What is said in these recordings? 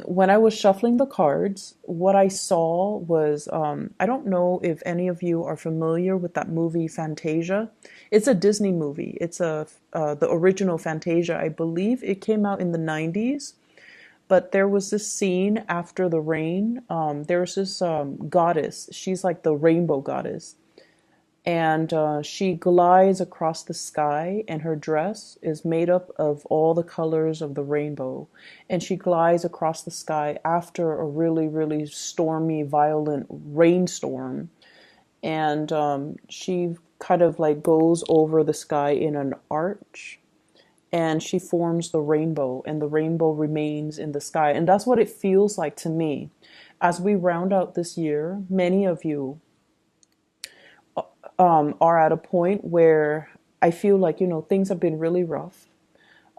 When I was shuffling the cards, what I saw was I don't know if any of you are familiar with that movie Fantasia. It's a Disney movie. It's the original Fantasia. I believe it came out in the 90s. But there was this scene after the rain. There's this goddess. She's like the rainbow goddess, and she glides across the sky, and her dress is made up of all the colors of the rainbow, and she glides across the sky after a really, really stormy, violent rainstorm, and she kind of like goes over the sky in an arch, and she forms the rainbow, and the rainbow remains in the sky. And that's what it feels like to me as we round out this year. Many of you are at a point where I feel like, things have been really rough.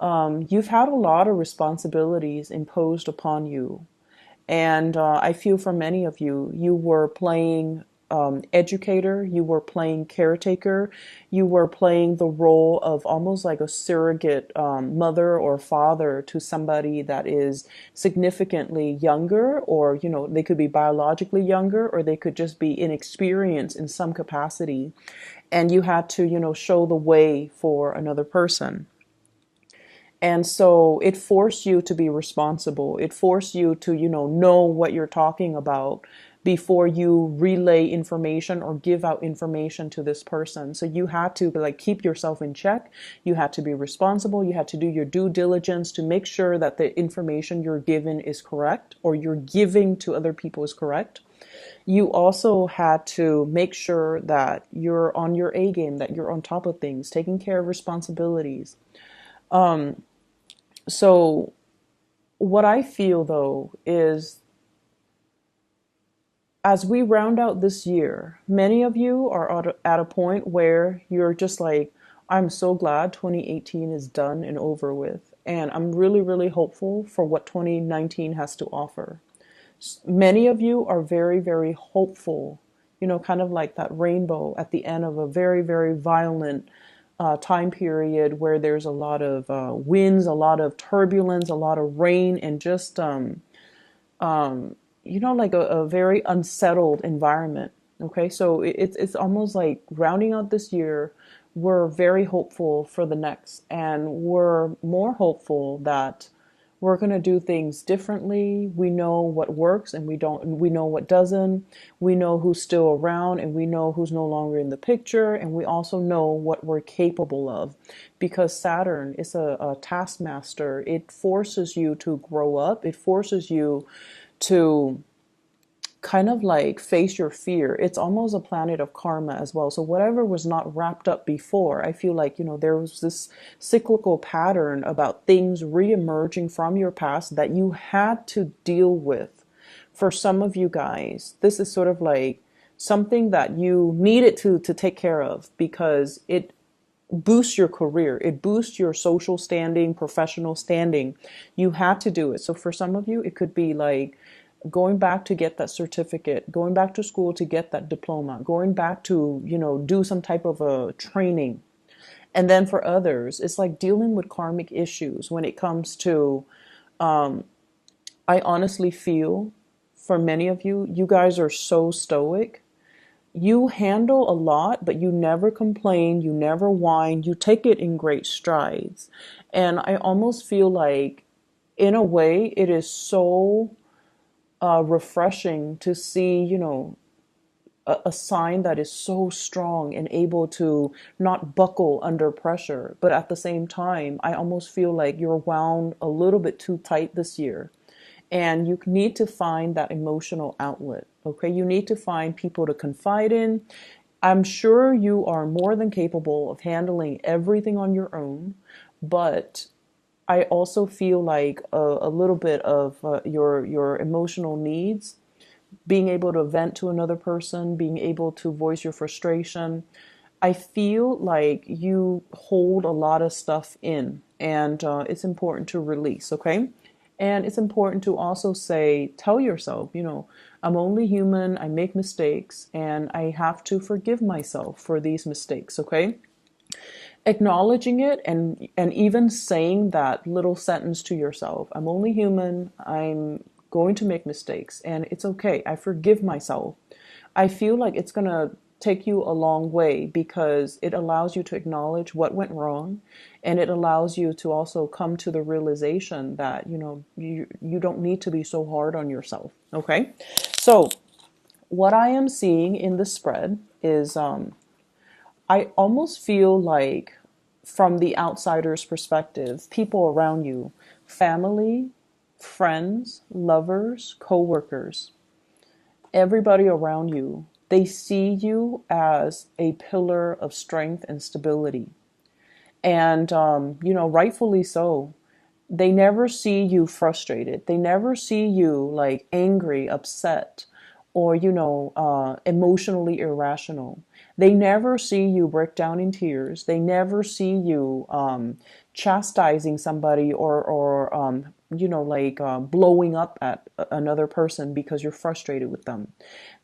You've had a lot of responsibilities imposed upon you. And I feel for many of you, you were playing educator, you were playing caretaker, you were playing the role of almost like a surrogate mother or father to somebody that is significantly younger, or, they could be biologically younger, or they could just be inexperienced in some capacity. And you had to, show the way for another person. And so it forced you to be responsible. It forced you to, know what you're talking about before you relay information or give out information to this person. So you had to like keep yourself in check. You had to be responsible. You had to do your due diligence to make sure that the information you're given is correct, or you're giving to other people is correct. You also had to make sure that you're on your A game, that you're on top of things, taking care of responsibilities. So what I feel though is, as we round out this year, many of you are at a point where you're just like, I'm so glad 2018 is done and over with. And I'm really, really hopeful for what 2019 has to offer. Many of you are very, very hopeful, kind of like that rainbow at the end of a very, very violent time period where there's a lot of winds, a lot of turbulence, a lot of rain, and just like a very unsettled environment. Okay, so it's almost like rounding out this year, we're very hopeful for the next, and we're more hopeful that we're going to do things differently. We know what works and we know what doesn't. We know who's still around and we know who's no longer in the picture. And we also know what we're capable of, because Saturn is a taskmaster. It forces you to grow up. It forces you to kind of like face your fear. It's almost a planet of karma as well. So whatever was not wrapped up before, I feel like, there was this cyclical pattern about things re-emerging from your past that you had to deal with. For some of you guys, this is sort of like something that you needed to take care of, because it boosts your career. It boosts your social standing, professional standing. You had to do it. So for some of you, it could be like going back to get that certificate, going back to school to get that diploma, going back to, do some type of a training. And then for others, it's like dealing with karmic issues when it comes to, I honestly feel for many of you, you guys are so stoic. You handle a lot, but you never complain, you never whine, you take it in great strides. And I almost feel like, in a way, it is so refreshing to see, a sign that is so strong and able to not buckle under pressure. But at the same time, I almost feel like you're wound a little bit too tight this year. And you need to find that emotional outlet. Okay, you need to find people to confide in. I'm sure you are more than capable of handling everything on your own, but I also feel like a little bit of your emotional needs, being able to vent to another person, being able to voice your frustration. I feel like you hold a lot of stuff in, and it's important to release, okay? And it's important to also tell yourself, I'm only human, I make mistakes, and I have to forgive myself for these mistakes, okay? acknowledging it, and even saying that little sentence to yourself: I'm only human, I'm going to make mistakes, and it's okay, I forgive myself. I feel like it's going to take you a long way, because it allows you to acknowledge what went wrong, and it allows you to also come to the realization that you don't need to be so hard on yourself. Okay, so what I am seeing in the spread is I almost feel like, from the outsider's perspective, people around you, family, friends, lovers, co-workers, everybody around you, they see you as a pillar of strength and stability. And, rightfully so. They never see you frustrated. They never see you like angry, upset, or, emotionally irrational. They never see you break down in tears. They never see you chastising somebody, or blowing up at another person because you're frustrated with them.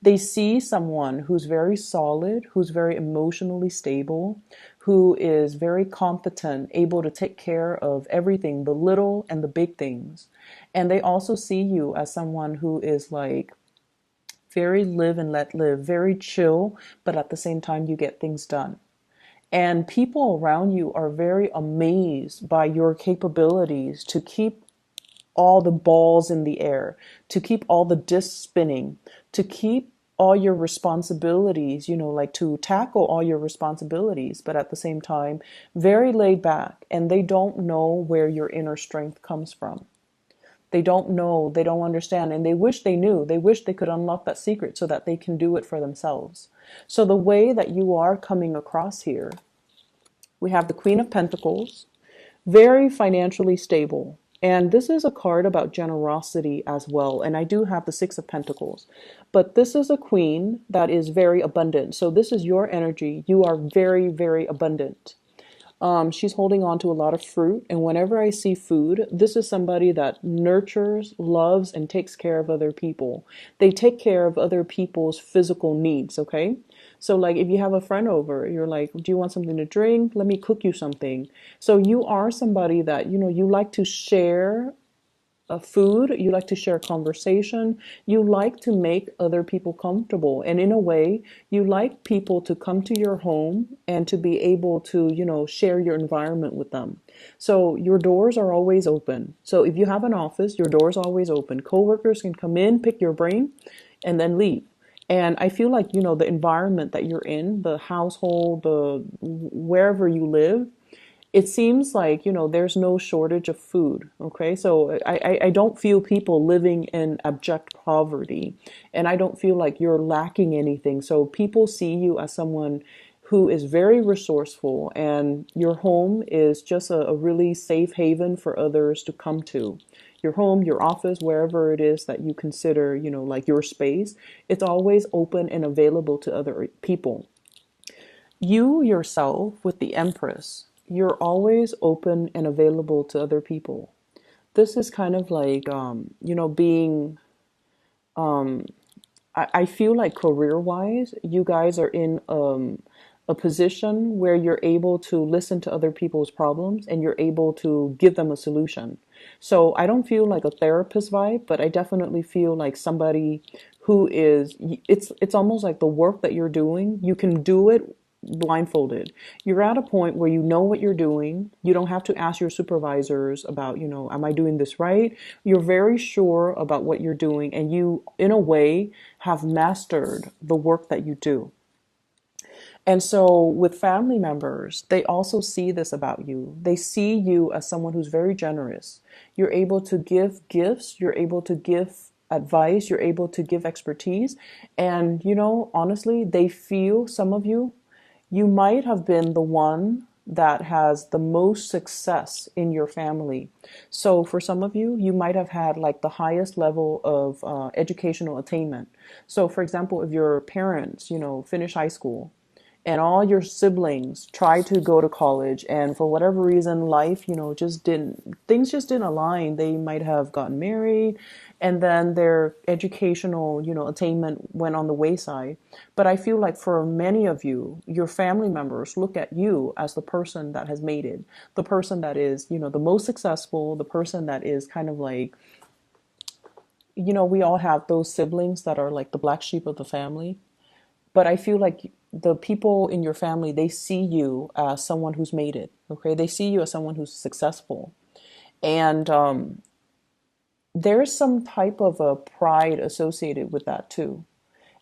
They see someone who's very solid, who's very emotionally stable, who is very competent, able to take care of everything, the little and the big things. And they also see you as someone who is like very live and let live, very chill, but at the same time, you get things done. And people around you are very amazed by your capabilities to keep all the balls in the air, to keep all the discs spinning, to keep all your responsibilities, like to tackle all your responsibilities, but at the same time, very laid back. And they don't know where your inner strength comes from. They don't know, they don't understand, and they wish they knew. They wish they could unlock that secret so that they can do it for themselves. So the way that you are coming across here, we have the Queen of Pentacles, very financially stable. And this is a card about generosity as well. And I do have the Six of Pentacles. But this is a queen that is very abundant. So this is your energy. You are very, very abundant. She's holding on to a lot of fruit. And whenever I see food, this is somebody that nurtures, loves, and takes care of other people. They take care of other people's physical needs, okay? So like if you have a friend over, you're like, do you want something to drink? Let me cook you something. So you are somebody that, you like to share food, you like to share conversation, you like to make other people comfortable. And in a way, you like people to come to your home and to be able to, share your environment with them. So your doors are always open. So if you have an office, your door's always open. Coworkers can come in, pick your brain, and then leave. And I feel like, the environment that you're in, the household, the wherever you live, it seems like, there's no shortage of food. Okay. So I don't feel people living in abject poverty, and I don't feel like you're lacking anything. So people see you as someone who is very resourceful, and your home is just a really safe haven for others to come to. Your home, your office, wherever it is that you consider, like your space, it's always open and available to other people. You yourself, with the Empress, you're always open and available to other people. This is kind of like, being, I feel like career wise, you guys are in a position where you're able to listen to other people's problems and you're able to give them a solution. So I don't feel like a therapist vibe, but I definitely feel like somebody who is, it's almost like the work that you're doing, you can do it blindfolded. You're at a point where you know what you're doing. You don't have to ask your supervisors about, am I doing this right? You're very sure about what you're doing, and you, in a way, have mastered the work that you do. And so with family members, they also see this about you. They see you as someone who's very generous. You're able to give gifts. You're able to give advice. You're able to give expertise. And, honestly, they feel, some of you, you might have been the one that has the most success in your family. So for some of you, you might have had like the highest level of educational attainment. So for example, if your parents, finish high school, and all your siblings tried to go to college, and for whatever reason life, just didn't things just didn't align. They might have gotten married, and then their educational, attainment went on the wayside. But I feel like for many of you, your family members look at you as the person that has made it, the person that is, the most successful, the person that is kind of like, we all have those siblings that are like the black sheep of the family. But I feel like the people in your family, they see you as someone who's made it. Okay, they see you as someone who's successful, and there's some type of a pride associated with that too.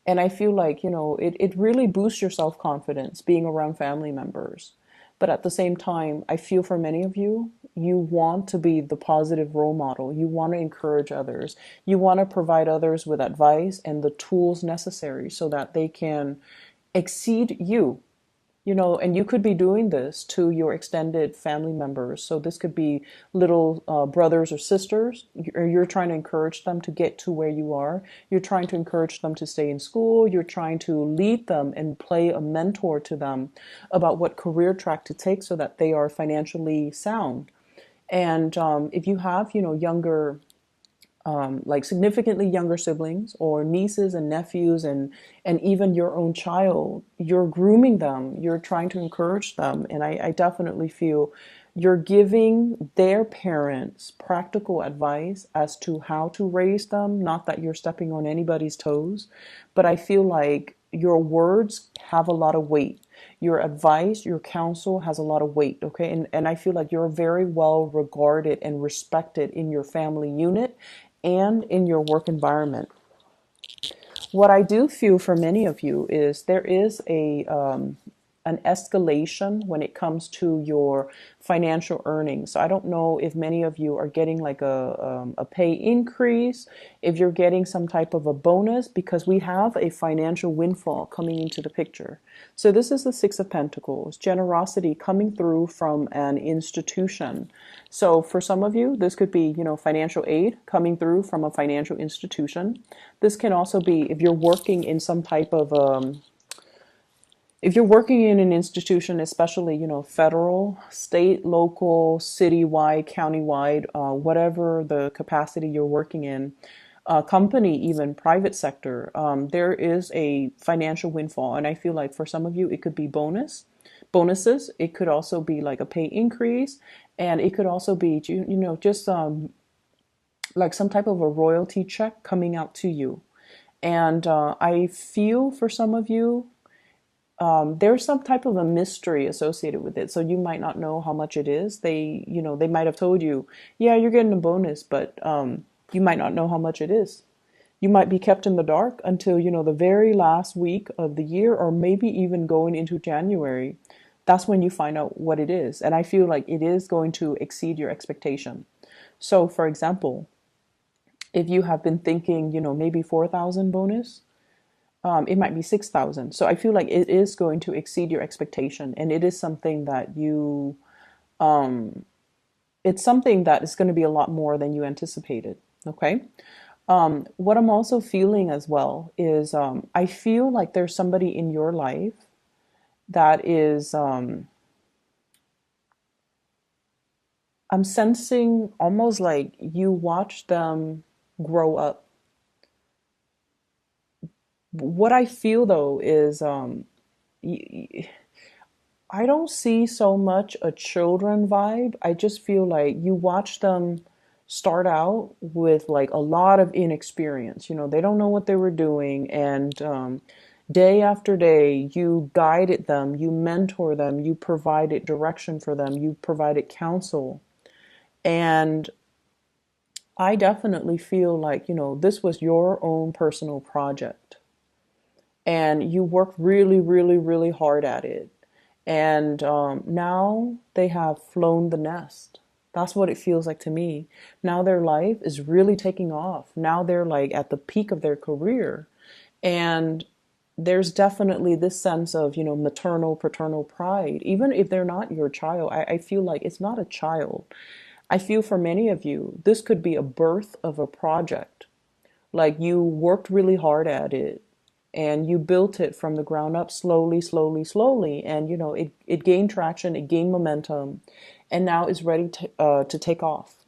And I feel like, it really boosts your self confidence being around family members. But at the same time, I feel for many of you, you want to be the positive role model. You want to encourage others. You want to provide others with advice and the tools necessary so that they can exceed you. And you could be doing this to your extended family members. So this could be little brothers or sisters. You're trying to encourage them to get to where you are. You're trying to encourage them to stay in school. You're trying to lead them and play a mentor to them about what career track to take so that they are financially sound. And if you have, younger like significantly younger siblings or nieces and nephews, and even your own child, you're grooming them, you're trying to encourage them. And I definitely feel you're giving their parents practical advice as to how to raise them. Not that you're stepping on anybody's toes, but I feel like your words have a lot of weight. Your advice, your counsel has a lot of weight, okay? And I feel like you're very well regarded and respected in your family unit and in your work environment. What I do feel for many of you is there is an escalation when it comes to your financial earnings. So I don't know if many of you are getting like a pay increase, if you're getting some type of a bonus, because we have a financial windfall coming into the picture. So this is the Six of Pentacles, generosity coming through from an institution. So for some of you, this could be, financial aid coming through from a financial institution. This can also be if you're working in some type of if you're working in an institution, especially, federal, state, local, citywide, countywide, whatever the capacity you're working in, company, even private sector, there is a financial windfall. And I feel like for some of you, it could be bonuses. It could also be like a pay increase. And it could also be, just like some type of a royalty check coming out to you. And I feel for some of you, there's some type of a mystery associated with it. So you might not know how much it is. They might have told you, yeah, you're getting a bonus, but you might not know how much it is. You might be kept in the dark until, the very last week of the year, or maybe even going into January. That's when you find out what it is. And I feel like it is going to exceed your expectation. So for example, if you have been thinking, maybe 4,000 bonus, it might be 6,000. So I feel like it is going to exceed your expectation. And it is something that it's something that is going to be a lot more than you anticipated. Okay. What I'm also feeling as well is I feel like there's somebody in your life that is, I'm sensing almost like you watch them grow up. What I feel though is I don't see so much a children vibe. I just feel like you watch them start out with like a lot of inexperience. They don't know what they were doing. And day after day, you guided them, you mentor them, you provided direction for them, you provided counsel. And I definitely feel like, this was your own personal project. And you worked really, really, really hard at it. And now they have flown the nest. That's what it feels like to me. Now their life is really taking off. Now they're like at the peak of their career. And there's definitely this sense of, maternal, paternal pride. Even if they're not your child, I feel like it's not a child. I feel for many of you, this could be a birth of a project. Like you worked really hard at it. and you built it from the ground up slowly, slowly, slowly. And, it gained traction, it gained momentum, and now it's ready to take off.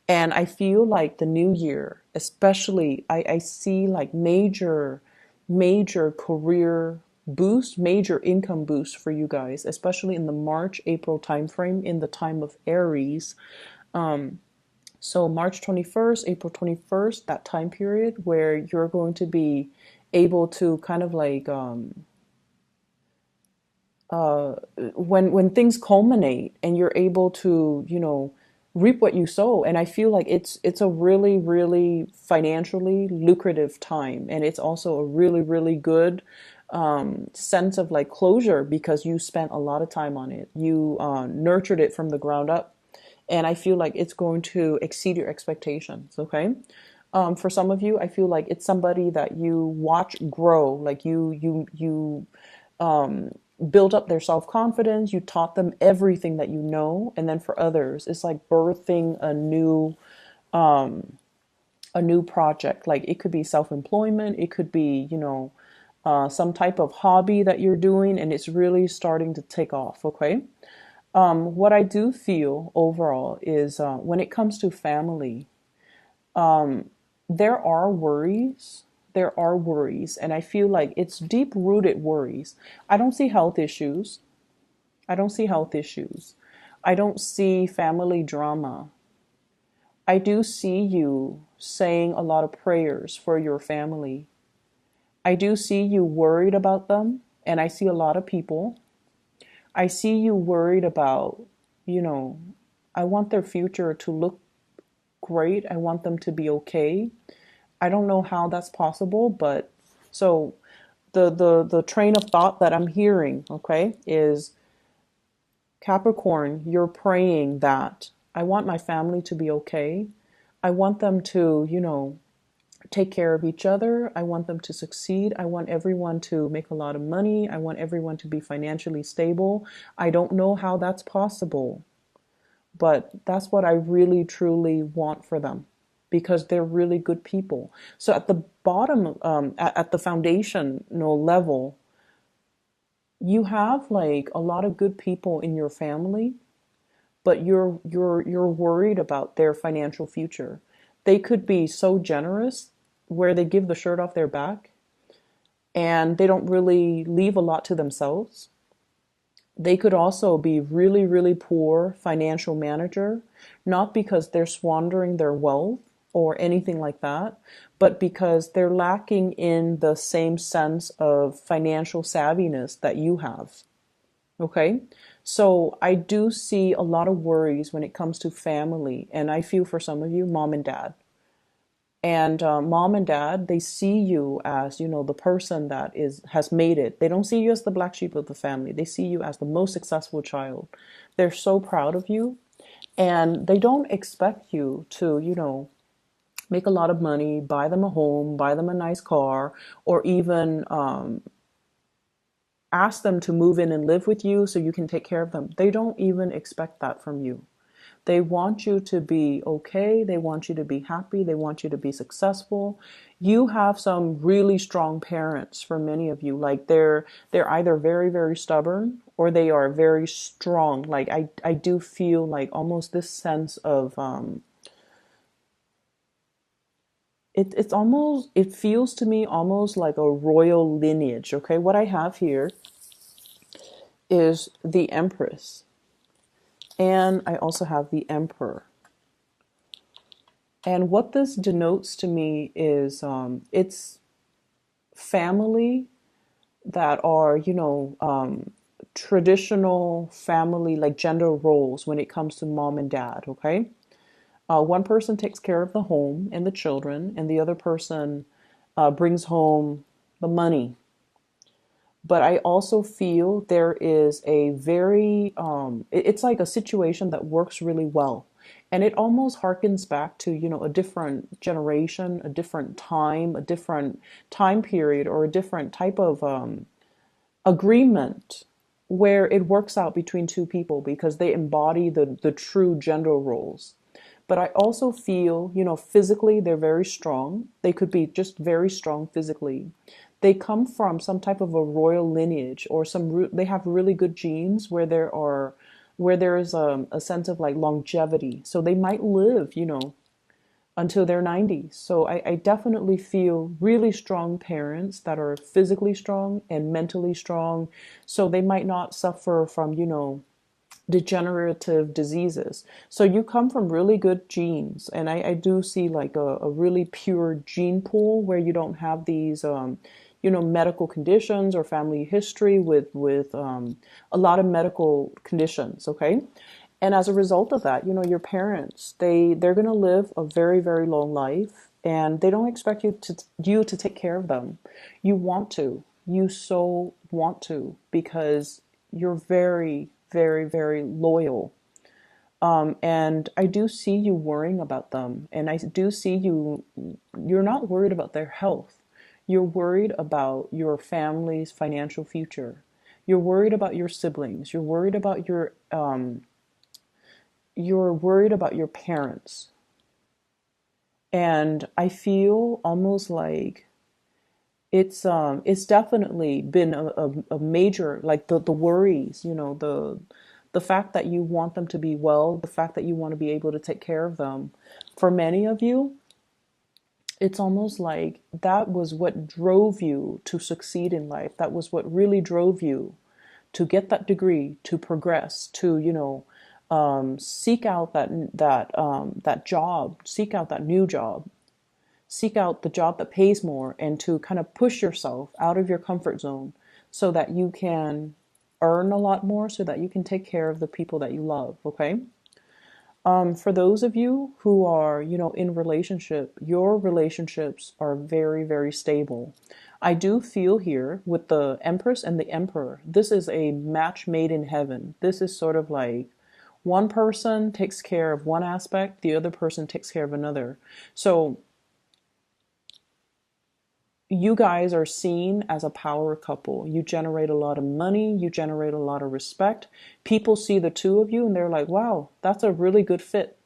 And I feel like the new year, especially, I see like major career boost, major income boost for you guys, especially in the March, April timeframe, in the time of Aries. So March 21st, April 21st, that time period where you're going to be able to kind of like when things culminate and you're able to, reap what you sow. And I feel like it's a really, really financially lucrative time, and it's also a really, really good sense of like closure because you spent a lot of time on it. You nurtured it from the ground up, and I feel like it's going to exceed your expectations. Okay. For some of you, I feel like it's somebody that you watch grow, like you build up their self-confidence, you taught them everything that you know. And then for others, it's like birthing a new project. Like it could be self-employment, it could be, some type of hobby that you're doing, and it's really starting to take off. Okay. What I do feel overall is when it comes to family, there are worries. There are worries, and I feel like it's deep rooted worries. I don't see health issues. I don't see health issues. I don't see family drama. I do see you saying a lot of prayers for your family. I do see you worried about them, and I see a lot of people. I see you worried about, I want their future to look great. I want them to be okay. I don't know how that's possible, but so the train of thought that I'm hearing, okay, is Capricorn, you're praying that I want my family to be okay. I want them to, take care of each other. I want them to succeed. I want everyone to make a lot of money. I want everyone to be financially stable. I don't know how that's possible, but that's what I really truly want for them because they're really good people. So at the bottom, at the foundational level, you have like a lot of good people in your family, but you're worried about their financial future. They could be so generous where they give the shirt off their back and they don't really leave a lot to themselves. They could also be really, really poor financial manager, not because they're squandering their wealth or anything like that, but because they're lacking in the same sense of financial savviness that you have. Okay? So I do see a lot of worries when it comes to family, and I feel for some of you, mom and dad. And mom and dad, they see you as, the person that has made it. They don't see you as the black sheep of the family. They see you as the most successful child. They're so proud of you. And they don't expect you to, make a lot of money, buy them a home, buy them a nice car, or even ask them to move in and live with you so you can take care of them. They don't even expect that from you. They want you to be okay. They want you to be happy. They want you to be successful. You have some really strong parents for many of you. Like they're either very, very stubborn or they are very strong. Like I do feel like almost this sense of it feels to me almost like a royal lineage. Okay, what I have here is the Empress. And I also have the Emperor. And what this denotes to me is it's family that are, traditional family, like gender roles when it comes to mom and dad, okay? One person takes care of the home and the children, and the other person brings home the money. But I also feel there is a very, it's like a situation that works really well. And it almost harkens back to, a different generation, a different time period, or a different type of agreement where it works out between two people because they embody the true gender roles. But I also feel, physically they're very strong. They could be just very strong physically. they come from some type of a royal lineage, or they have really good genes where there is a sense of like longevity. So they might live, until their 90s. So I definitely feel really strong parents that are physically strong and mentally strong. So they might not suffer from, degenerative diseases. So you come from really good genes. And I do see like a really pure gene pool where you don't have these, medical conditions or family history with a lot of medical conditions. Okay. And as a result of that, your parents, they're going to live a very, very long life, and they don't expect you to take care of them. You want to. You so want to, because you're very, very, very loyal. And I do see you worrying about them, and I do see you're not worried about their health. You're worried about your family's financial future. You're worried about your siblings. You're worried about your parents. And I feel almost like it's definitely been a major, like the worries, the fact that you want them to be well, the fact that you want to be able to take care of them. For many of you, it's almost like that was what drove you to succeed in life. That was what really drove you to get that degree, to progress, to, seek out that job, seek out that new job, seek out the job that pays more, and to kind of push yourself out of your comfort zone so that you can earn a lot more, so that you can take care of the people that you love. Okay. For those of you who are, in relationship, your relationships are very, very stable. I do feel here with the Empress and the Emperor, this is a match made in heaven. This is sort of like one person takes care of one aspect, the other person takes care of another. So you guys are seen as a power couple. You generate a lot of money, you generate a lot of respect. People see the two of you and they're like, wow, that's a really good fit.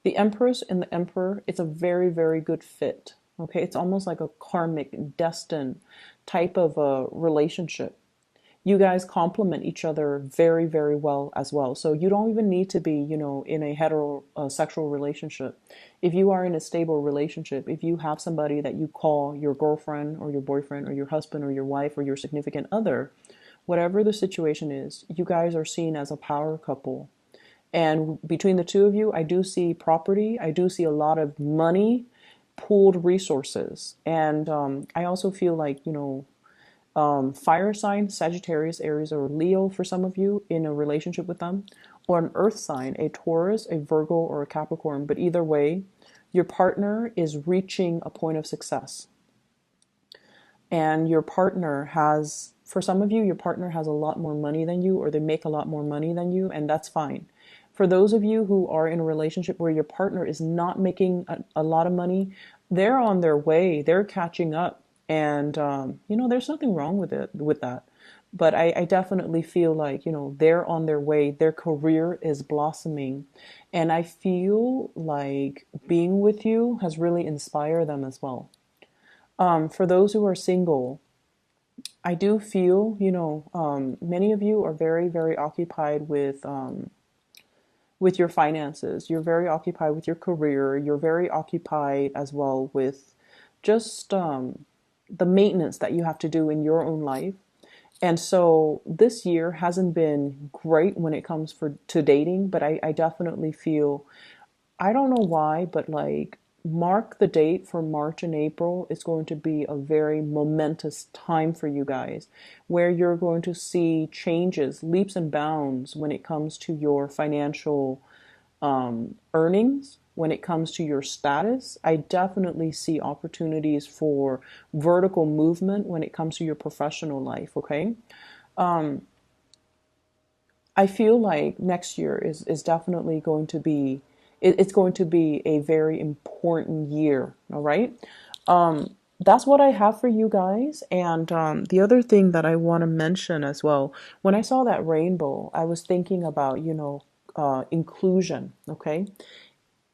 The Empress and the Emperor, it's a very, very good fit. Okay, it's almost like a karmic, destined type of a relationship. You guys complement each other very, very well as well. So you don't even need to be, in a heterosexual relationship. If you are in a stable relationship, if you have somebody that you call your girlfriend or your boyfriend or your husband or your wife or your significant other, whatever the situation is, you guys are seen as a power couple. And between the two of you, I do see property. I do see a lot of money, pooled resources. And I also feel like, fire sign, Sagittarius, Aries, or Leo for some of you in a relationship with them, or an earth sign, a Taurus, a Virgo, or a Capricorn. But either way, your partner is reaching a point of success. And your partner has, for some of you, your partner has a lot more money than you, or they make a lot more money than you, and that's fine. For those of you who are in a relationship where your partner is not making a lot of money, they're on their way, they're catching up. And, there's nothing wrong with that. But I definitely feel like, they're on their way. Their career is blossoming. And I feel like being with you has really inspired them as well. For those who are single, I do feel, many of you are very, very occupied with your finances. You're very occupied with your career. You're very occupied as well with just the maintenance that you have to do in your own life. And so this year hasn't been great when it comes to dating, but I definitely feel, I don't know why, but like mark the date for March and April. It's going to be a very momentous time for you guys, where you're going to see changes, leaps and bounds when it comes to your financial earnings, when it comes to your status. I definitely see opportunities for vertical movement when it comes to your professional life. Okay. I feel like next year is definitely going to be, it's going to be a very important year. All right. That's what I have for you guys. And the other thing that I want to mention as well, when I saw that rainbow, I was thinking about, inclusion. Okay.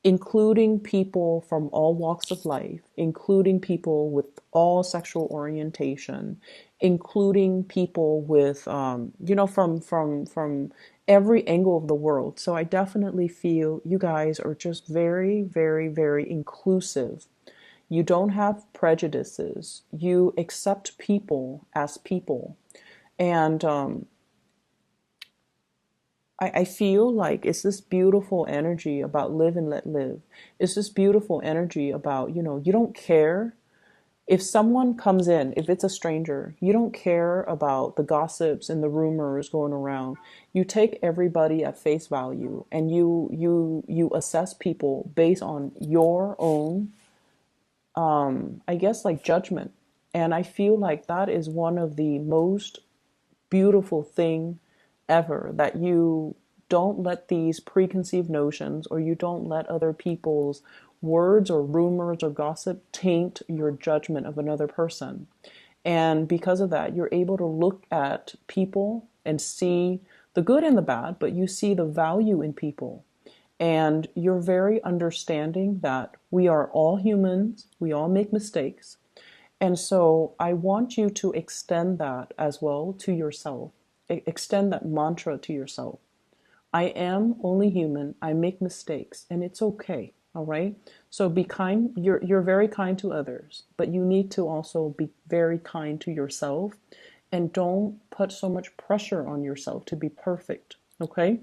including people from all walks of life, including people with all sexual orientation, including people with, from every angle of the world. So I definitely feel you guys are just very, very, very inclusive. You don't have prejudices. You accept people as people. And I feel like it's this beautiful energy about live and let live. It's this beautiful energy about, you don't care if someone comes in, if it's a stranger, you don't care about the gossips and the rumors going around. You take everybody at face value and you assess people based on your own, I guess, like judgment. And I feel like that is one of the most beautiful thing ever, that you don't let these preconceived notions, or you don't let other people's words or rumors or gossip taint your judgment of another person. And because of that, you're able to look at people and see the good and the bad, but you see the value in people. And you're very understanding that we are all humans, we all make mistakes. And so I want you to extend that as well to yourself. Extend that mantra to yourself. I am only human. I make mistakes and it's okay. All right. So be kind. You're very kind to others, but you need to also be very kind to yourself, and don't put so much pressure on yourself to be perfect. Okay.